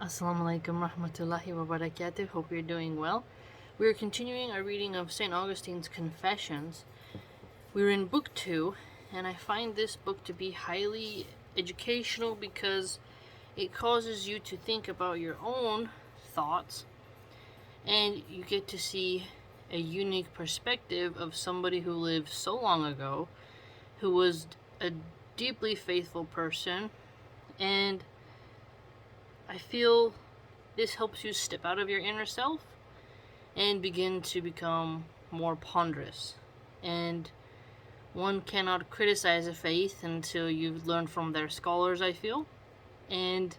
Assalamu alaikum rahmatullahi wa barakatuh. Hope you're doing well. We are continuing our reading of St. Augustine's Confessions. We're in book 2, and I find this book to be highly educational because it causes you to think about your own thoughts, and you get to see a unique perspective of somebody who lived so long ago, who was a deeply faithful person, and I feel this helps you step out of your inner self and begin to become more ponderous. And one cannot criticize a faith until you've learned from their scholars, I feel. And St.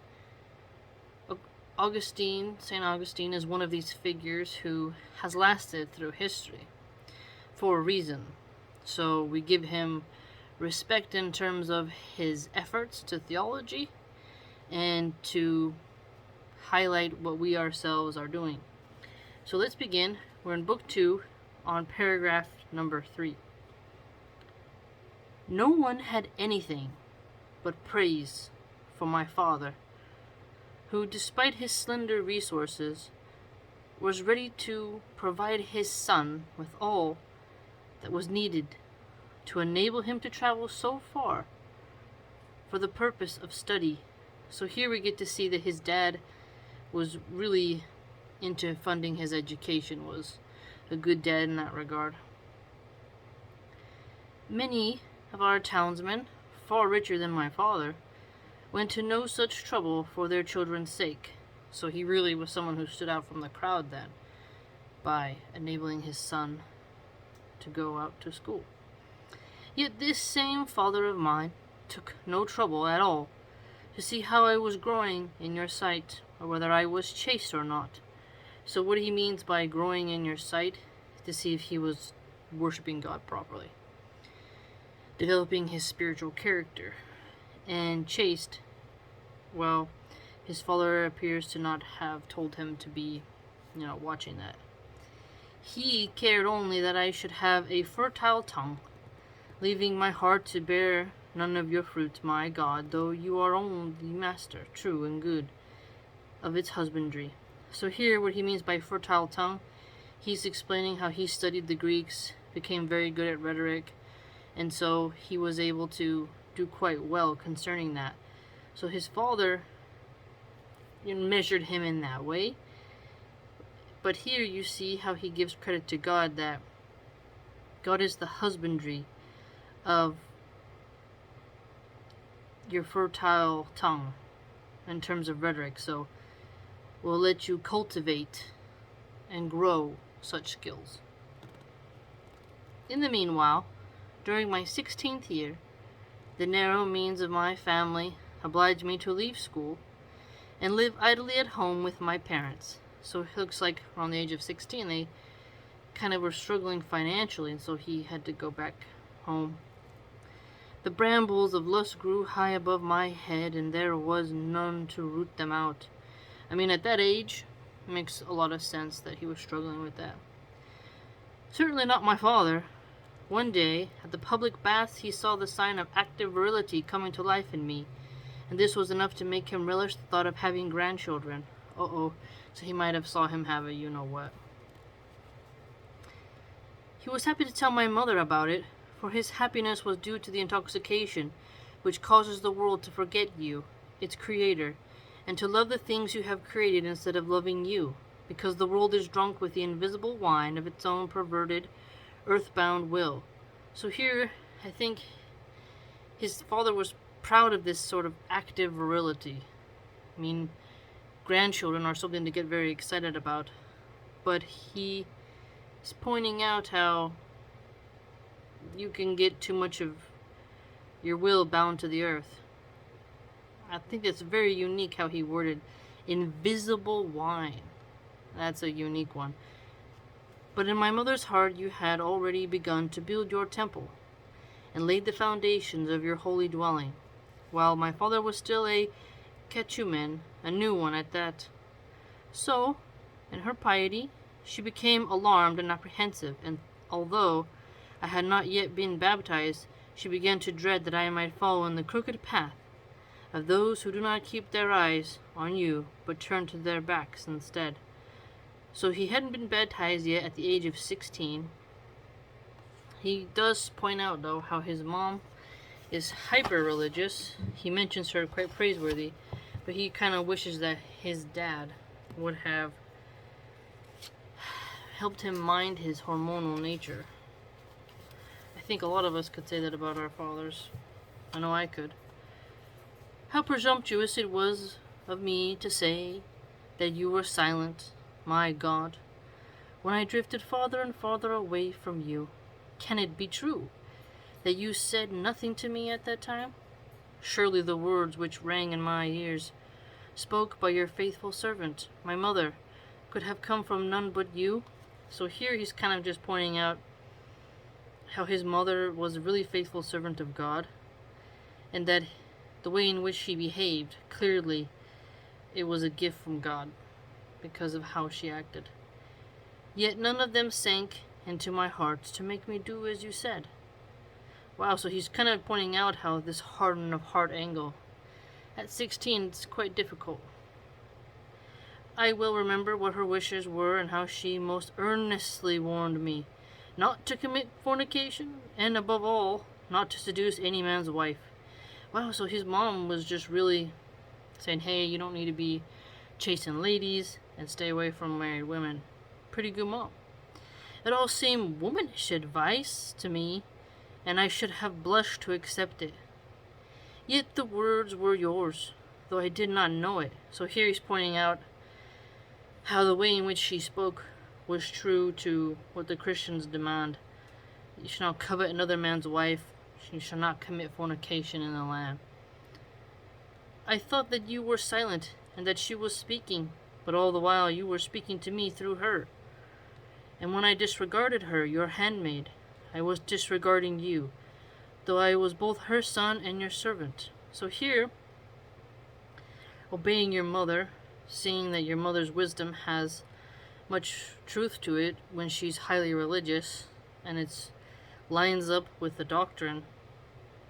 Augustine is one of these figures who has lasted through history for a reason. So we give him respect in terms of his efforts to theology and to highlight what we ourselves are doing. So let's begin. We're in book 2 on paragraph number 3. No one had anything but praise for my father, who, despite his slender resources, was ready to provide his son with all that was needed to enable him to travel so far for the purpose of study. So here we get to see that his dad was really into funding his education, was a good dad in that regard. Many of our townsmen, far richer than my father, went to no such trouble for their children's sake. So he really was someone who stood out from the crowd then by enabling his son to go out to school. Yet this same father of mine took no trouble at all to see how I was growing in your sight, or whether I was chaste or not. So what he means by growing in your sight is to see if he was worshiping God properly, developing his spiritual character. And chaste, well, his father appears to not have told him to be, watching that. He cared only that I should have a fertile tongue, leaving my heart to bear none of your fruits, my God, though you are only master, true and good, of its husbandry. So here, what he means by fertile tongue, he's explaining how he studied the Greeks, became very good at rhetoric, and so he was able to do quite well concerning that. So his father measured him in that way. But here you see how he gives credit to God, that God is the husbandry of your fertile tongue in terms of rhetoric. So will let you cultivate and grow such skills. In the meanwhile, during my 16th year, the narrow means of my family obliged me to leave school and live idly at home with my parents. So it looks like around the age of 16, they kind of were struggling financially, and so he had to go back home. The brambles of lust grew high above my head, and there was none to root them out. I mean, at that age, it makes a lot of sense that he was struggling with that. Certainly not my father. One day, at the public baths, he saw the sign of active virility coming to life in me, and this was enough to make him relish the thought of having grandchildren. So he might have saw him have a you-know-what. He was happy to tell my mother about it, for his happiness was due to the intoxication which causes the world to forget you, its creator, and to love the things you have created instead of loving you, because the world is drunk with the invisible wine of its own perverted, earthbound will. So here, I think his father was proud of this sort of active virility. I mean, grandchildren are something to get very excited about, but he is pointing out how you can get too much of your will bound to the earth. I think it's very unique how he worded invisible wine. That's a unique one. But in my mother's heart you had already begun to build your temple and laid the foundations of your holy dwelling, while my father was still a catechumen, a new one at that. So, in her piety, she became alarmed and apprehensive, and although I had not yet been baptized, she began to dread that I might follow in the crooked path of those who do not keep their eyes on you, but turn to their backs instead. So he hadn't been baptized yet at the age of 16. He does point out, though, how his mom is hyper-religious. He mentions her quite praiseworthy, but he kind of wishes that his dad would have helped him mind his hormonal nature. I think a lot of us could say that about our fathers. I know I could. How presumptuous it was of me to say that you were silent, my God, when I drifted farther and farther away from you. Can it be true that you said nothing to me at that time? Surely the words which rang in my ears, spoke by your faithful servant, my mother, could have come from none but you. So here he's kind of just pointing out how his mother was a really faithful servant of God, and that the way in which she behaved, clearly it was a gift from God because of how she acted. Yet none of them sank into my heart to make me do as you said. Wow, so he's kind of pointing out how this harden of heart angle. At 16, it's quite difficult. I will remember what her wishes were and how she most earnestly warned me not to commit fornication, and above all, not to seduce any man's wife. Wow, so his mom was just really saying, hey, you don't need to be chasing ladies and stay away from married women. Pretty good mom. It all seemed womanish advice to me, and I should have blushed to accept it. Yet the words were yours, though I did not know it. So here he's pointing out how the way in which she spoke was true to what the Christians demand. You shall not covet another man's wife. You shall not commit fornication in the land. I thought that you were silent and that she was speaking, but all the while you were speaking to me through her. And when I disregarded her, your handmaid, I was disregarding you, though I was both her son and your servant. So here, obeying your mother, seeing that your mother's wisdom has much truth to it when she's highly religious, and it lines up with the doctrine,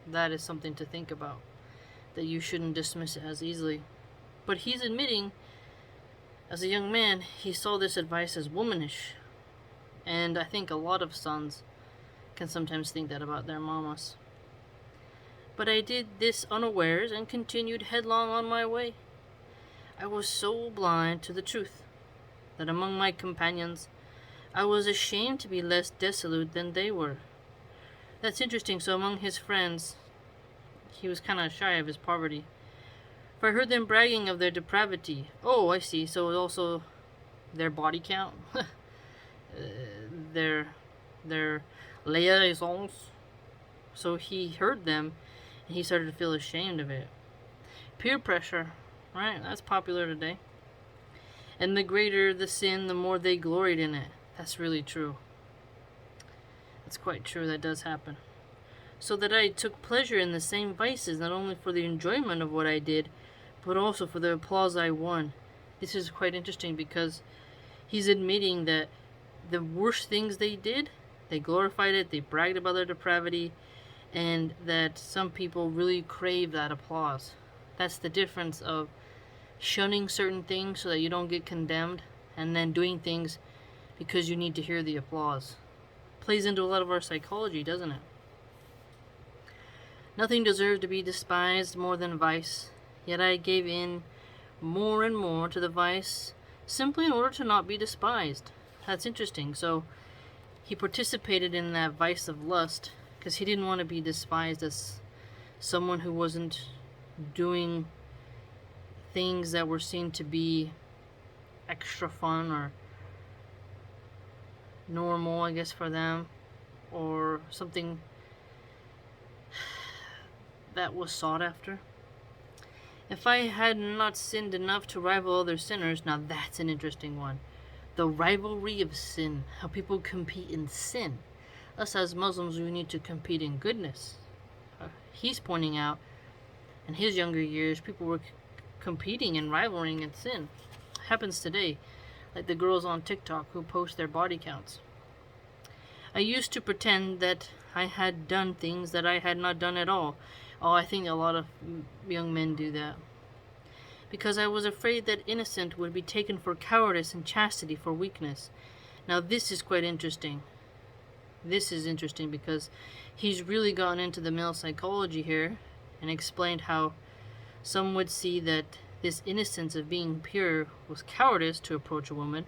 that is something to think about, that you shouldn't dismiss it as easily. But he's admitting, as a young man, he saw this advice as womanish, and I think a lot of sons can sometimes think that about their mamas. But I did this unawares and continued headlong on my way. I was so blind to the truth that among my companions I was ashamed to be less dissolute than they were. That's interesting. So among his friends, he was kind of shy of his poverty. For I heard them bragging of their depravity. Oh, I see. So also their body count, their liaisons. So he heard them, and he started to feel ashamed of it. Peer pressure, right? That's popular today. And the greater the sin, the more they gloried in it. That's really true. That's quite true. That does happen. So that I took pleasure in the same vices, not only for the enjoyment of what I did, but also for the applause I won. This is quite interesting because he's admitting that the worst things they did, they glorified it, they bragged about their depravity, and that some people really crave that applause. That's the difference of shunning certain things so that you don't get condemned, and then doing things because you need to hear the applause. Plays into a lot of our psychology, doesn't it? Nothing deserved to be despised more than vice, yet I gave in more and more to the vice simply in order to not be despised. That's interesting. So he participated in that vice of lust because he didn't want to be despised as someone who wasn't doing things that were seen to be extra fun or normal, I guess, for them, or something that was sought after. If I had not sinned enough to rival other sinners, now that's an interesting one. The rivalry of sin, how people compete in sin. Us as Muslims, we need to compete in goodness. He's pointing out, in his younger years, people were competing and rivaling in sin. It happens today, like the girls on TikTok who post their body counts. I used to pretend that I had done things that I had not done at all, Oh, I think a lot of young men do that. Because I was afraid that innocent would be taken for cowardice and chastity for weakness. Now this is quite interesting. This is interesting because he's really gotten into the male psychology here and explained how some would see that this innocence of being pure was cowardice to approach a woman,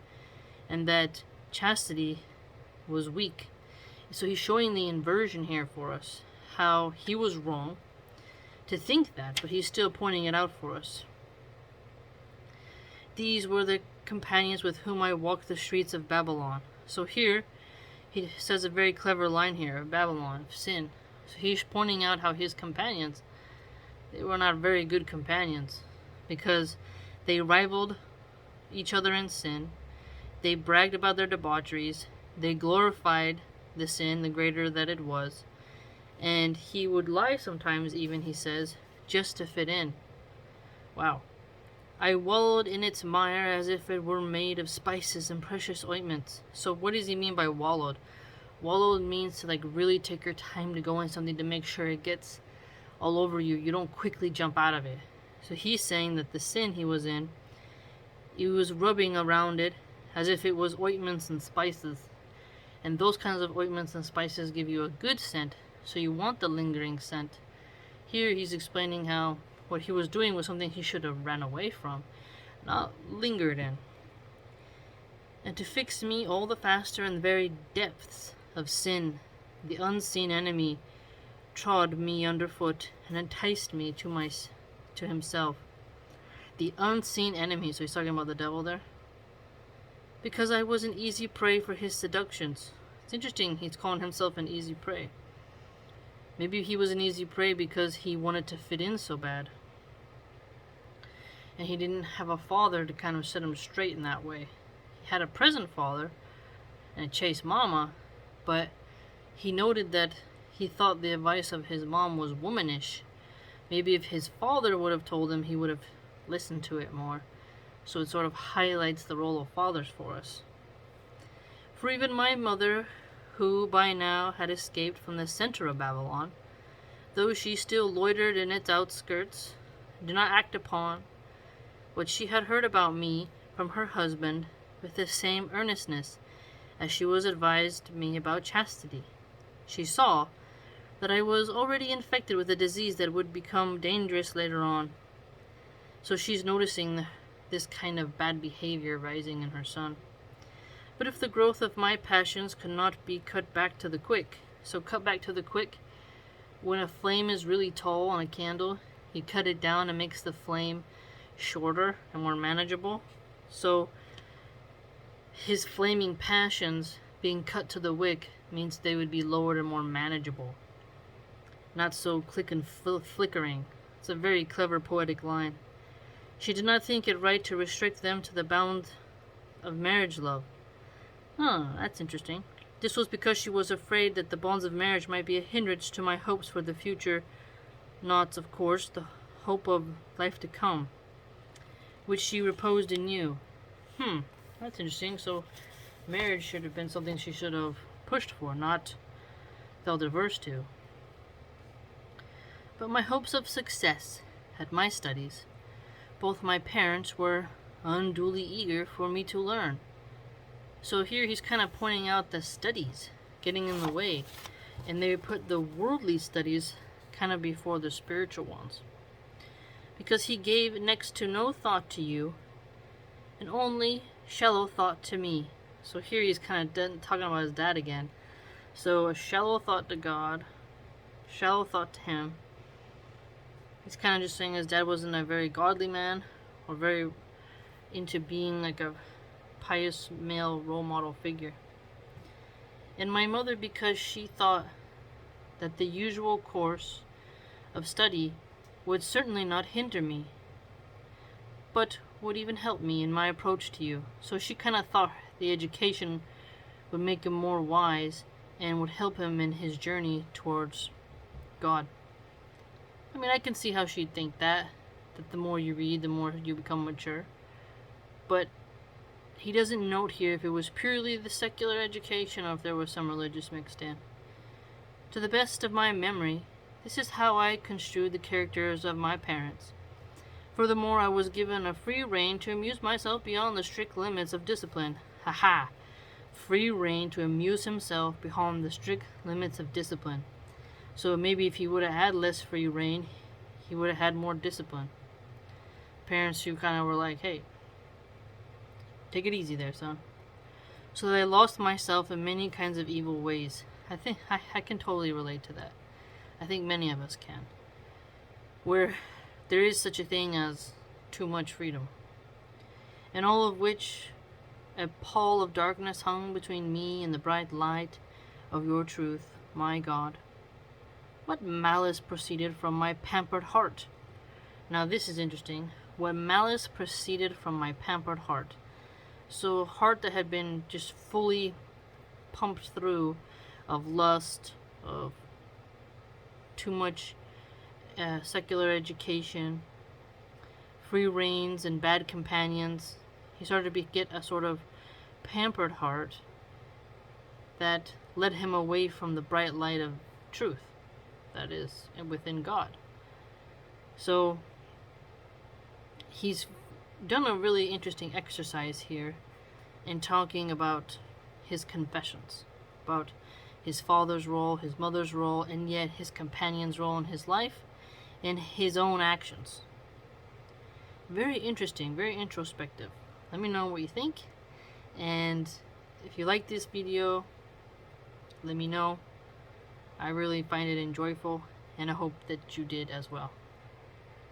and that chastity was weak. So he's showing the inversion here for us, how he was wrong to think that, but he's still pointing it out for us. These were the companions with whom I walked the streets of Babylon. So here, he says a very clever line here of Babylon, of sin. So he's pointing out how his companions, they were not very good companions, because they rivaled each other in sin, they bragged about their debaucheries, they glorified the sin, the greater that it was, and he would lie sometimes even, he says, just to fit in. Wow. I wallowed in its mire as if it were made of spices and precious ointments. So what does he mean by wallowed? Wallowed means to really take your time to go in something to make sure it gets all over you. You don't quickly jump out of it. So he's saying that the sin he was in, he was rubbing around it as if it was ointments and spices. And those kinds of ointments and spices give you a good scent, so you want the lingering scent. Here he's explaining how what he was doing was something he should have ran away from, not lingered in. And to fix me all the faster in the very depths of sin, the unseen enemy trod me underfoot and enticed me to himself. The unseen enemy, so he's talking about the devil there. Because I was an easy prey for his seductions. It's interesting, he's calling himself an easy prey. Maybe he was an easy prey because he wanted to fit in so bad. And he didn't have a father to kind of set him straight in that way. He had a present father and a chaste mama, but he noted that he thought the advice of his mom was womanish. Maybe if his father would have told him, he would have listened to it more. So it sort of highlights the role of fathers for us. For even my mother, who by now had escaped from the center of Babylon, though she still loitered in its outskirts, did not act upon what she had heard about me from her husband with the same earnestness as she was advised me about chastity. She saw that I was already infected with a disease that would become dangerous later on. So she's noticing this kind of bad behavior rising in her son. But if the growth of my passions could not be cut back to the quick, so cut back to the quick, when a flame is really tall on a candle, you cut it down and makes the flame shorter and more manageable. So his flaming passions being cut to the wick means they would be lowered and more manageable, not so click and flickering. It's a very clever poetic line. She did not think it right to restrict them to the bound of marriage love. That's interesting. This was because she was afraid that the bonds of marriage might be a hindrance to my hopes for the future, not, of course, the hope of life to come, which she reposed in you. That's interesting. So marriage should have been something she should have pushed for, not felt averse to. But my hopes of success at my studies, both my parents were unduly eager for me to learn. So here he's kind of pointing out the studies getting in the way, and they put the worldly studies kind of before the spiritual ones. Because he gave next to no thought to you, and only shallow thought to me. So here he's kind of talking about his dad again. So a shallow thought to God, shallow thought to him. He's kind of just saying his dad wasn't a very godly man, or very into being like a pious male role model figure. And my mother, because she thought that the usual course of study would certainly not hinder me, but would even help me in my approach to you. So she kind of thought the education would make him more wise and would help him in his journey towards God. I mean, I can see how she'd think that the more you read, the more you become mature. But he doesn't note here if it was purely the secular education or if there was some religious mixed in. To the best of my memory, This is how I construed the characters of my parents. Furthermore, I was given a free rein to amuse myself beyond the strict limits of discipline. Ha ha! Free rein to amuse himself beyond the strict limits of discipline. So maybe if he would have had less free rein, he would have had more discipline. Parents who kind of were like, hey, take it easy there, son. So that I lost myself in many kinds of evil ways. I think I can totally relate to that. I think many of us can. Where there is such a thing as too much freedom. And all of which a pall of darkness hung between me and the bright light of your truth, my God. What malice proceeded from my pampered heart? Now this is interesting. What malice proceeded from my pampered heart. So a heart that had been just fully pumped through of lust, of too much secular education, free reins and bad companions. He started to get a sort of pampered heart that led him away from the bright light of truth that is within God. So he's done a really interesting exercise here in talking about his confessions, about his father's role, his mother's role, and yet his companion's role in his life and his own actions. Very interesting, very introspective. Let me know what you think, and if you like this video, let me know. I really find it enjoyable, and I hope that you did as well.